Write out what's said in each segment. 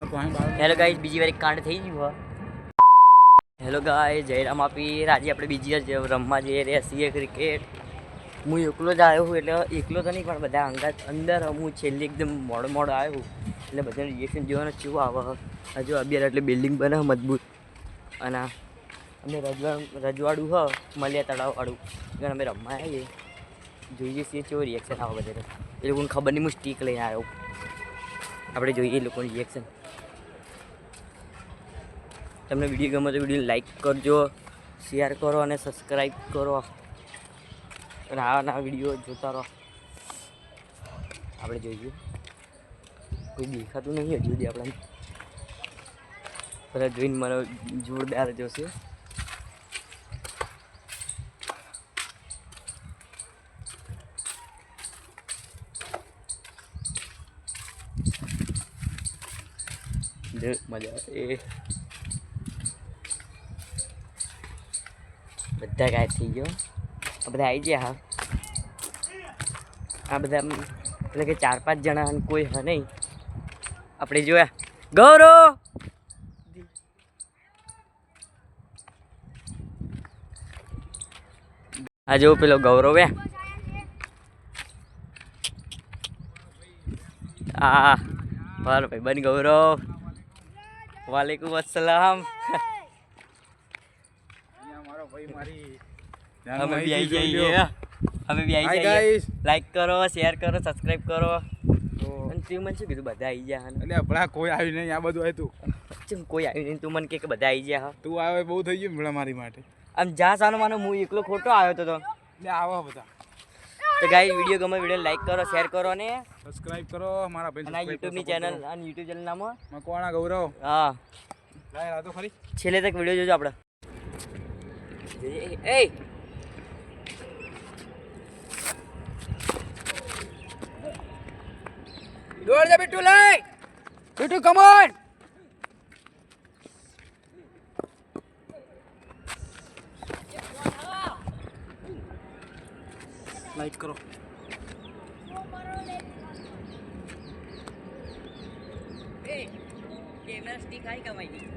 Hello guys, બીજી વાર એક કાંડ થઈ ગયું. હેલો ગાઈસ, જયરામ આપી. આજે આપણે બીજી વાર રમવા જઈએ રહ્યા છીએ ક્રિકેટ. હું એકલો જ આવ્યો છું, એટલે એકલો તો નહીં પણ બધા અંગાત અંદર. હું છેલ્લે એકદમ મોડો આવ્યો એટલે બધાને રિએક્શન જોવાનું કેવું આવે. હજુ અભ્યાર એટલે બિલ્ડિંગ બને મજબૂત. અને અમે રજવાડું મળ્યા તળાવવાળું એટલે અમે રમવા આવીએ. જોઈએ છીએ કેવો રિએક્શન આવે બધા. એ લોકોને ખબર નહીં હું સ્ટીક લઈને આવ્યો. આપણે જોઈએ એ લોકોનું રિએક્શન. તમને વિડીયો ગમે તો વિડીયો લાઈક કરજો, શેર કરો અને સબસ્ક્રાઈબ કરો. અને આવા વિડીયો જોતા રહો. આપણે જોઈએ કોઈ દેખાતું નહીં હજુ સુધી આપણને. બધા જોઈને મને જોરદાર જોશે. મજા એ બધા ગાયબ થઈ ગયો. આ બધા આવી ગયા. આ બધા એટલે કે 4-5 જણા અને કોઈ હ નહીં. આપણે જોયા ગૌરવ આ જો પેલો ગૌરવ આ મારો ભાઈ બન ગૌરવ. વાલેકુમ અસલામ. અમે બી આવી જઈએ. લાઈક કરો, શેર કરો, સબસ્ક્રાઈબ કરો. અને તું મને શું કીધું બધા આવી ગયા? એટલે હમણાં કોઈ આવ્યું નહીં. આ બધું આવ્યું તું કોઈ આવ્યું નહીં. તું મને કે બધા આવી ગયા. તું આવે બહુ થઈ ગયું હમણાં મારી માટે. આમ જા સાનો માનો હું એકલો ખોટો આવ્યો તો એટલે આવો બધા. તો ગાઈસ, વિડીયો ગમે વિડીયો લાઈક કરો, શેર કરો અને સબસ્ક્રાઇબ કરો મારા ભાઈ. અને યુટ્યુબની ચેનલ અને યુટ્યુબ ચેનલ નામ મકવાણા ગૌરવ. હા, લાય રાતો ખરી. છેલ્લે તક વિડીયો જોજો આપણે. એ દોડ જા બિટ્ટુ, લઈ બિટ્ટુ, કમ ઓન. લાઈક કરો. કેમેરા સ્ટીક આઈ કમાઈ દી.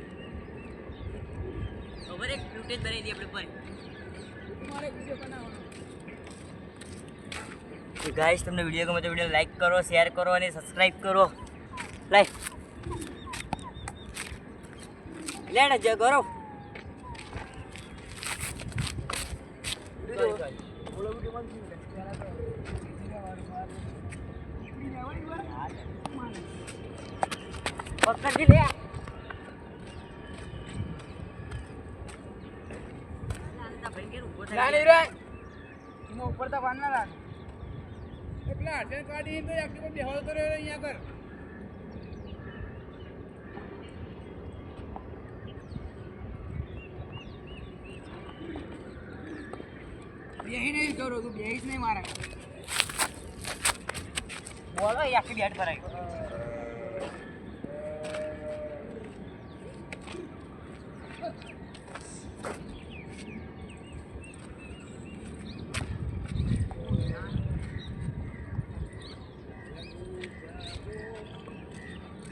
ખબર એક ફૂટેજ બનાવી દી આપણે પર. તમારે વિડિયો બનાવવાનો. તો ગાઈસ, તમને વિડીયો ગમે તો વિડીયો લાઈક કરો, શેર કરો અને સબસ્ક્રાઇબ કરો. લાઈક લેડ જ ગૌરવ. પકડી લે. નાની રે નો ઉપર તો વાન ના રાખ. એટલે આટે કાઢી તો એક્ટિવ બેહો તો રે અહીંયા કર. બેહી નહીં કરો, તું બેહીશ નહીં મારા. બોલો આખી બેટ ભરાઈ.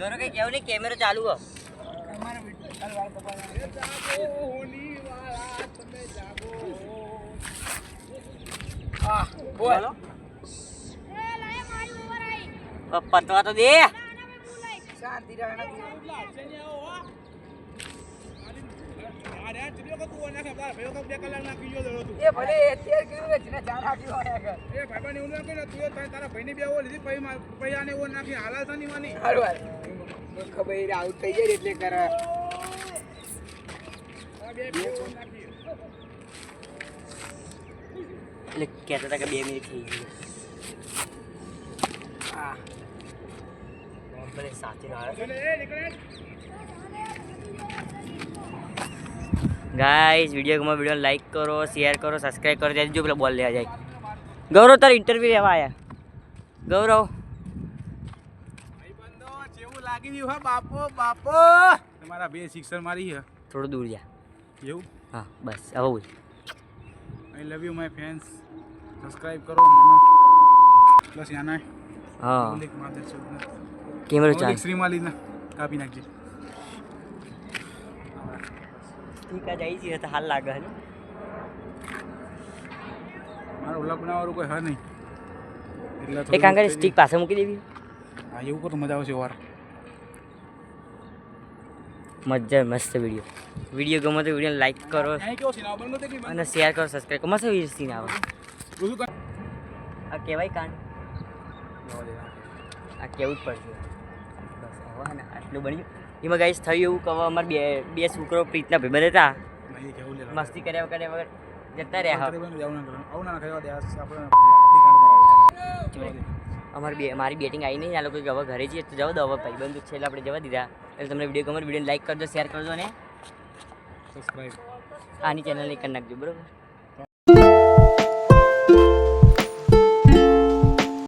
ગૌરવ કઈ કેવું નહીં, કેમેરો ચાલુ હો. તમારા વિડિયો વાળ કપાવા. જાગો હોની વાળા, તમે જાગો. આ બોલો. એ લાય મારી ઉપર આઈ. પતવા તો દે. શાંતિ રહેના. એ ભલે 13 કિલો ને જાન હાકી હોય આગળ. એ ભાઈબંધ એવું ના કરે, તું તારા ભાઈની બે ઓલી લીધી, પછી આને ઓન નાખી હાલા તો નહીં માની. હારું હાલ ખબર આઉટ થઈ જાય એટલે કરે. એટલે કહેતા હતા કે 2 મિનિટ થઈ ગઈ. હા ભલે સાથે ગાઈસ, વિડીયો ગમે વિડીયો લાઈક કરો, શેર કરો, સબસ્ક્રાઈબ કરો. ત્યાંથી જો પેલા બોલ લેવા જાય. ગૌરવ તારે ઇન્ટરવ્યુ લેવા આવ્યા. ગૌરવ ભાઈબંધો જેવું લાગી રહ્યું હા બાપો બાપો. તમારા બે સિક્સર મારી છે. થોડું દૂર જા. એવું? હા બસ આવું. I love you my fans. Subscribe કરો મને. પ્લસ યાના હા મૌલિક માધર છે. કેમેરો ચાલુ. મૌલિક શ્રીમાલીના કાપી નાખજે ટીકા જાય છે તો હાલ લાગે હે મારો ઓલા બનાવવાનું કોઈ હા નહીં એટલે એક કાંગર સ્ટીક પાસે મૂકી દેવી હા એવું કરો મજા આવશે વાર મજા મસ્ત વિડીયો ગમે તો વિડીયો લાઈક કરો અહીં કેવો સીન આવે બંધ નથી અને શેર કરો સબસ્ક્રાઈબ કરો મસ્ત વિડીયો સીન આવે બધું કર આ કહેવાય કાંડ આ કેવું જ પડશે બસ હવે ને આટલું બન્યું એમાં ગાઈસ થયું એવું કે હવે અમારે બે છોકરો પ્રીતના ભાઈબંધ હતા નહીં કેવું લે મસ્તી કર્યા વગર જતા રહ્યા આવું ના ખાવા દે આપણે આપણી કાંડ બનાવી મારી બેટિંગ આવી નહીં આ લોકો હવે ઘરે જઈએ તો જવા દો હવે ભાઈબંધ છે એટલે આપણે જવા દીધા એટલે તમને વિડીયો ગમે વિડીયોને લાઈક કરજો શેર કરજો ને સબસ્ક્રાઇબ આની ચેનલને કરી નાખજો બરાબર